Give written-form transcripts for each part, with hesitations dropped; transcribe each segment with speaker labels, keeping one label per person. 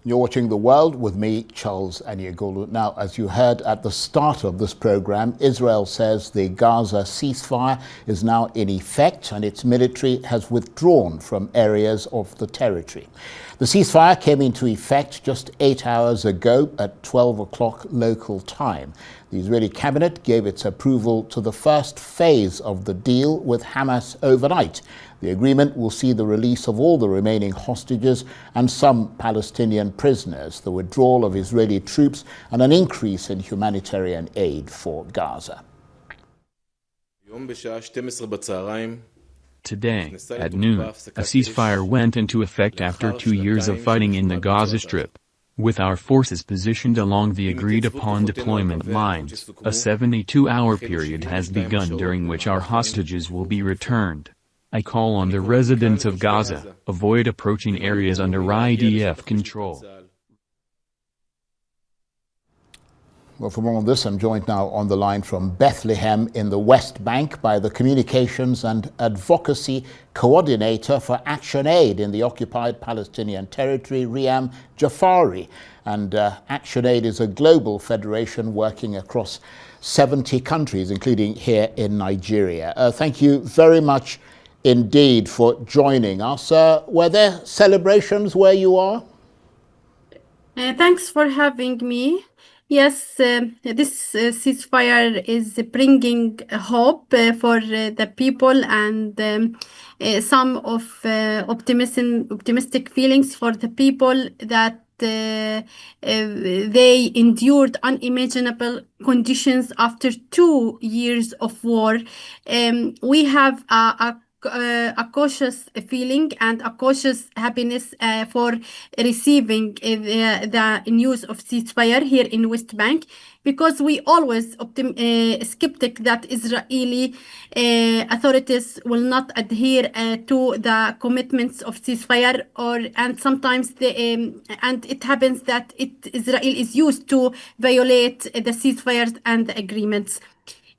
Speaker 1: You're watching The World with me, Charles Aniagolu. Now, as you heard at the start of this program, Israel says the Gaza ceasefire is now in effect and its military has withdrawn from areas of the territory. The ceasefire came into effect just 8 hours ago at 12 o'clock local time. The Israeli cabinet gave its approval to the first phase of the deal with Hamas overnight. The agreement will see the release of all the remaining hostages and some Palestinian prisoners, the withdrawal of Israeli troops, and an increase in humanitarian aid for Gaza.
Speaker 2: Today, at noon, a ceasefire went into effect after 2 years of fighting in the Gaza Strip. With our forces positioned along the agreed-upon deployment lines, a 72-hour period has begun during which our hostages will be returned. I call on the residents of Gaza, avoid approaching areas under IDF control.
Speaker 1: Well, for more on this, I'm joined now on the line from Bethlehem in the West Bank by the Communications and Advocacy Coordinator for Action Aid in the occupied Palestinian territory, Riyam Jafari. And Action Aid is a global federation working across 70 countries, including here in Nigeria. Thank you very much indeed for joining us. Were there celebrations where you are?
Speaker 3: Thanks for having me. Yes, this ceasefire is bringing hope for the people and some of optimistic feelings for the people that they endured unimaginable conditions after 2 years of war. We have a cautious feeling and a cautious happiness for receiving the news of ceasefire here in West Bank, because we always skeptic that Israeli authorities will not adhere to the commitments of ceasefire, and sometimes and it happens that Israel is used to violate the ceasefires and the agreements.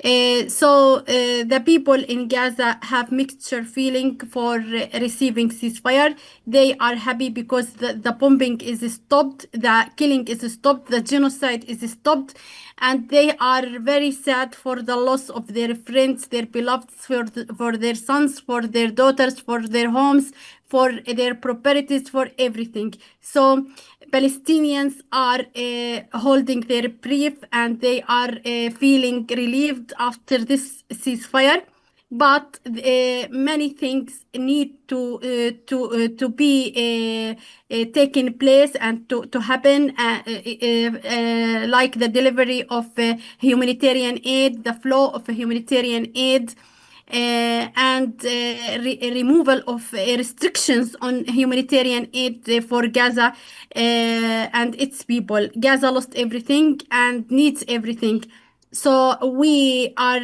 Speaker 3: So the people in Gaza have mixture feeling for receiving ceasefire. They are happy because the bombing is stopped, the killing is stopped, the genocide is stopped, and they are very sad for the loss of their friends, their beloveds, for their sons, for their daughters, for their homes, for their properties, for everything. So Palestinians are holding their breath and they are feeling relieved after this ceasefire. But many things need to be taking place and to happen, like the delivery of humanitarian aid, the flow of humanitarian aid, and removal of restrictions on humanitarian aid for Gaza and its people. Gaza lost everything and needs everything. So we are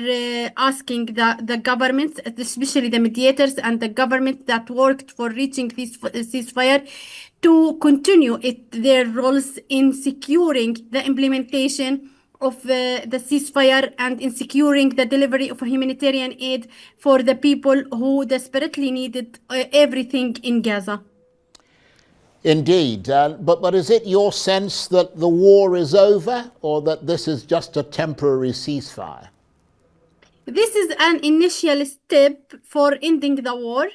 Speaker 3: asking the governments, especially the mediators and the government that worked for reaching this ceasefire, to continue their roles in securing the implementation of the ceasefire and in securing the delivery of humanitarian aid for the people who desperately needed everything in Gaza.
Speaker 1: Indeed, but is it your sense that the war is over, or that this is just a temporary ceasefire?
Speaker 3: This is an initial step for ending the war,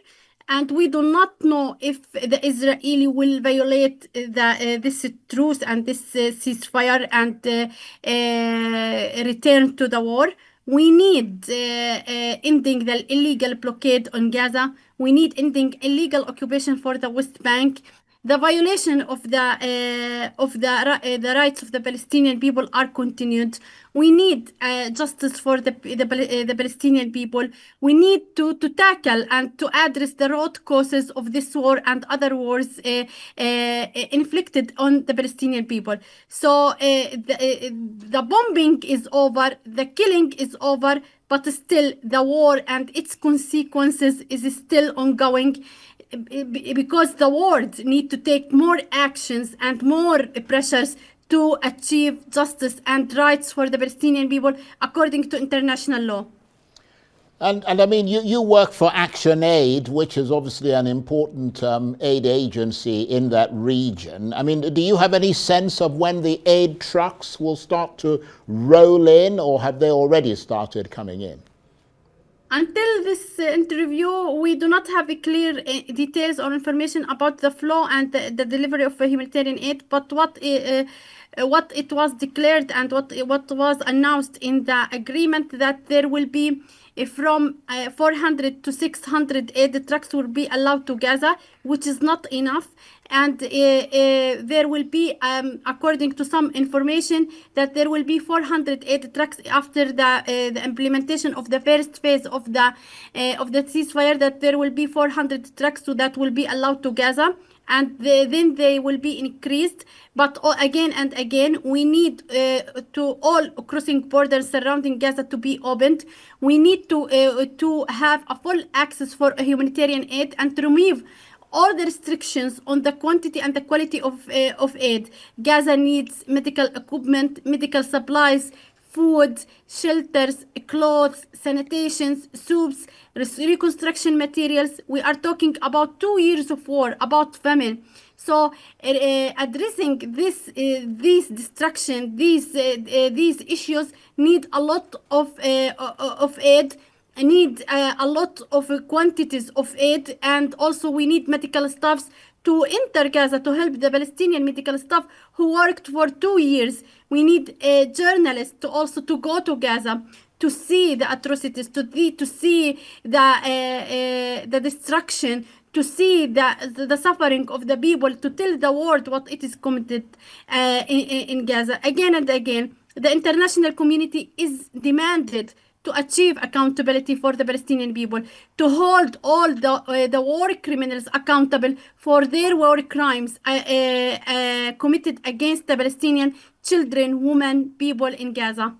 Speaker 3: and we do not know if the Israeli will violate this truce and this ceasefire and return to the war. We need ending the illegal blockade on Gaza. We need ending illegal occupation for the West Bank. The violation of the rights of the Palestinian people are continued. We need justice for the Palestinian people. We need to tackle and to address the root causes of this war and other wars inflicted on the Palestinian people. So the bombing is over, the killing is over, but still the war and its consequences is still ongoing, because the world need to take more actions and more pressures to achieve justice and rights for the Palestinian people according to international law.
Speaker 1: And I mean, you work for Action Aid, which is obviously an important aid agency in that region. I mean, do you have any sense of when the aid trucks will start to roll in, or have they already started coming in?
Speaker 3: Until this interview, we do not have a clear details or information about the flow and the delivery of humanitarian aid. But what it was declared and what was announced in the agreement, that there will be from 400 to 600 aid trucks will be allowed to Gaza, which is not enough. And there will be, according to some information, that there will be 400 aid trucks after the implementation of the first phase of the ceasefire. That there will be 400 trucks that will be allowed to Gaza, and then they will be increased. But again and again, we need to all crossing borders surrounding Gaza to be opened. We need to have a full access for a humanitarian aid, and to remove all the restrictions on the quantity and the quality of aid. Gaza needs medical equipment, medical supplies, food, shelters, clothes, sanitations, soups, reconstruction materials. We are talking about 2 years of war, about famine. So addressing these destruction, these issues need a lot of aid, need a lot of quantities of aid, and also we need medical staffs to enter Gaza to help the Palestinian medical staff who worked for 2 years. We need journalists to also to go to Gaza to see the atrocities, to see the destruction, to see the suffering of the people, to tell the world what it is committed in Gaza. Again and again, the international community is demanded to achieve accountability for the Palestinian people, to hold all the war criminals accountable for their war crimes committed against the Palestinian children, women, people in Gaza.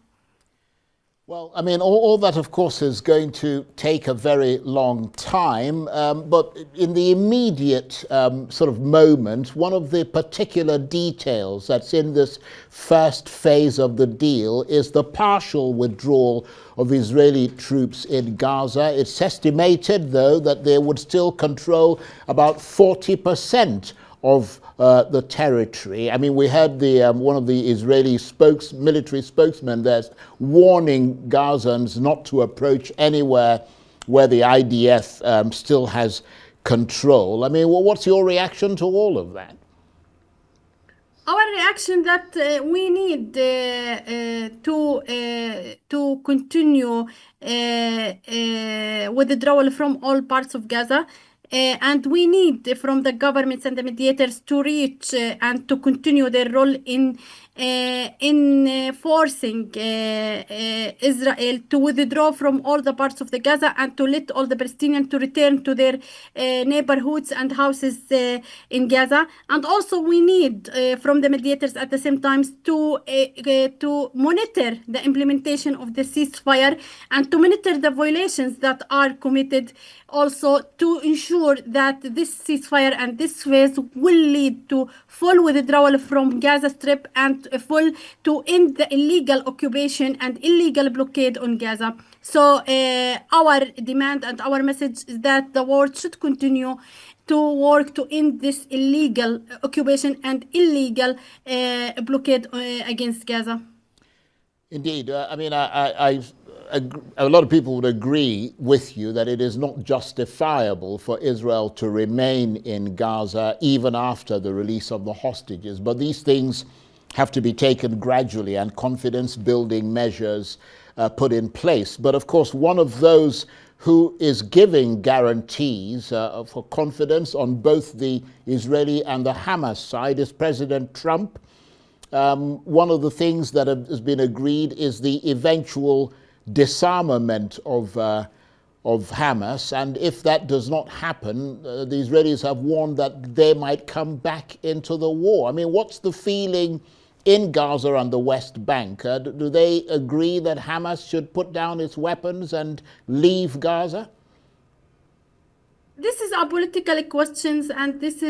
Speaker 1: Well, I mean, all that, of course, is going to take a very long time. But in the immediate sort of moment, one of the particular details that's in this first phase of the deal is the partial withdrawal of Israeli troops in Gaza. It's estimated, though, that they would still control about 40% of the territory. I mean, we heard one of the Israeli military spokesmen there warning Gazans not to approach anywhere where the IDF still has control. I mean, well, what's your reaction to all of that?
Speaker 3: Our reaction that we need to continue withdrawal from all parts of Gaza. And we need from the governments and the mediators to reach and to continue their role in forcing Israel to withdraw from all the parts of the Gaza, and to let all the Palestinians to return to their neighborhoods and houses in Gaza. And also we need from the mediators at the same time to monitor the implementation of the ceasefire, and to monitor the violations that are committed, also to ensure that this ceasefire and this phase will lead to full withdrawal from Gaza Strip, and full to end the illegal occupation and illegal blockade on Gaza. So our demand and our message is that the world should continue to work to end this illegal occupation and illegal blockade against Gaza.
Speaker 1: Indeed. I mean, a lot of people would agree with you that it is not justifiable for Israel to remain in Gaza even after the release of the hostages. But these things have to be taken gradually, and confidence-building measures put in place. But of course, one of those who is giving guarantees for confidence on both the Israeli and the Hamas side is President Trump. One of the things that has been agreed is the eventual disarmament of Hamas, and if that does not happen, the Israelis have warned that they might come back into the war. I mean, what's the feeling in Gaza and the West Bank? Do they agree that Hamas should put down its weapons and leave Gaza?
Speaker 3: This is a political questions, and this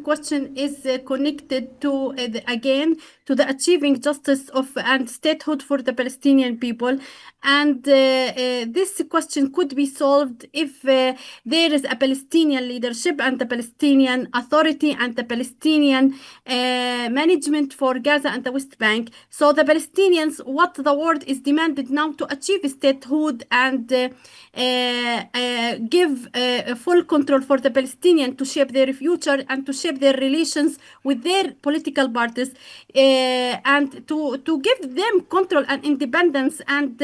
Speaker 3: question is connected to again to the achieving justice of and statehood for the Palestinian people, and this question could be solved if there is a Palestinian leadership and the Palestinian Authority and the Palestinian management for Gaza and the West Bank. So the Palestinians, what the world is demanded now to achieve statehood and give full control for the Palestinians to shape their future and to shape their relations with their political parties, and to give them control and independence and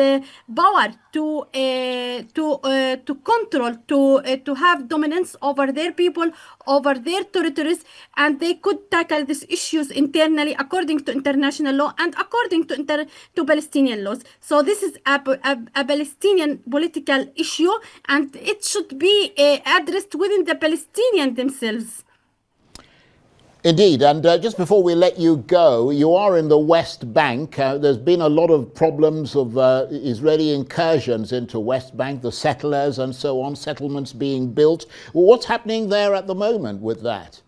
Speaker 3: power to control, to have dominance over their people, over their territories, and they could tackle these issues internally according to international law and according to Palestinian laws. So this is a Palestinian political issue, and it should be addressed within the Palestinians themselves.
Speaker 1: Indeed, and just before we let you go, you are in the West Bank. There's been a lot of problems of Israeli incursions into West Bank, the settlers and so on, settlements being built. Well, what's happening there at the moment with that?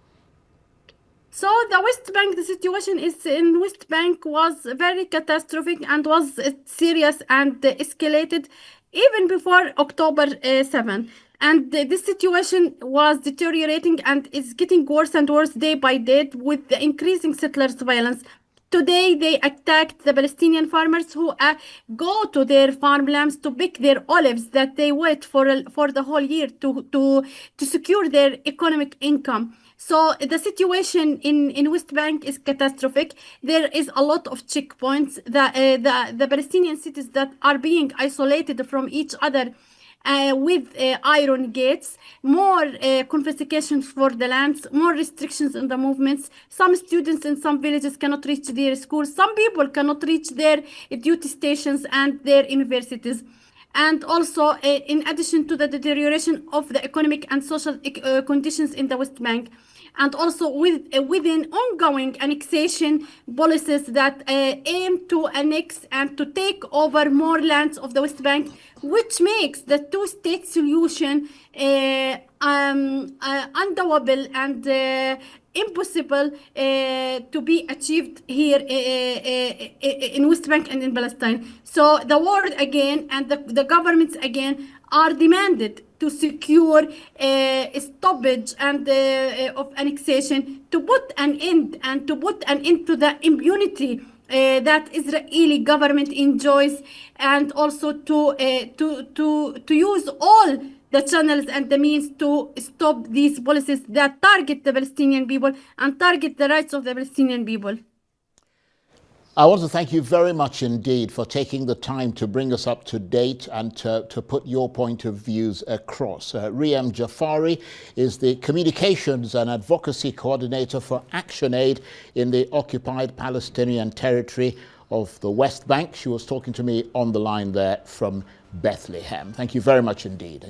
Speaker 3: So the West Bank, the situation is in West Bank was very catastrophic and was serious and escalated even before October 7. And this situation was deteriorating and is getting worse and worse day by day with the increasing settlers' violence. Today, they attacked the Palestinian farmers who go to their farmlands to pick their olives that they wait for the whole year to secure their economic income. So the situation in West Bank is catastrophic. There is a lot of checkpoints. The Palestinian cities that are being isolated from each other with iron gates, more confiscations for the lands, more restrictions in the movements. Some students in some villages cannot reach their schools. Some people cannot reach their duty stations and their universities. And also, in addition to the deterioration of the economic and social conditions in the West Bank, and also within ongoing annexation policies that aim to annex and to take over more lands of the West Bank, which makes the two-state solution undoable and impossible to be achieved here in West Bank and in Palestine. So the world again and the governments again are demanded to secure stoppage and of annexation, to put an end to the impunity that Israeli government enjoys, and also to use all the channels and the means to stop these policies that target the Palestinian people and target the rights of the Palestinian people.
Speaker 1: I want to thank you very much indeed for taking the time to bring us up to date and to put your point of views across. Riem Jafari is the Communications and Advocacy Coordinator for ActionAid in the occupied Palestinian territory of the West Bank. She was talking to me on the line there from Bethlehem. Thank you very much indeed.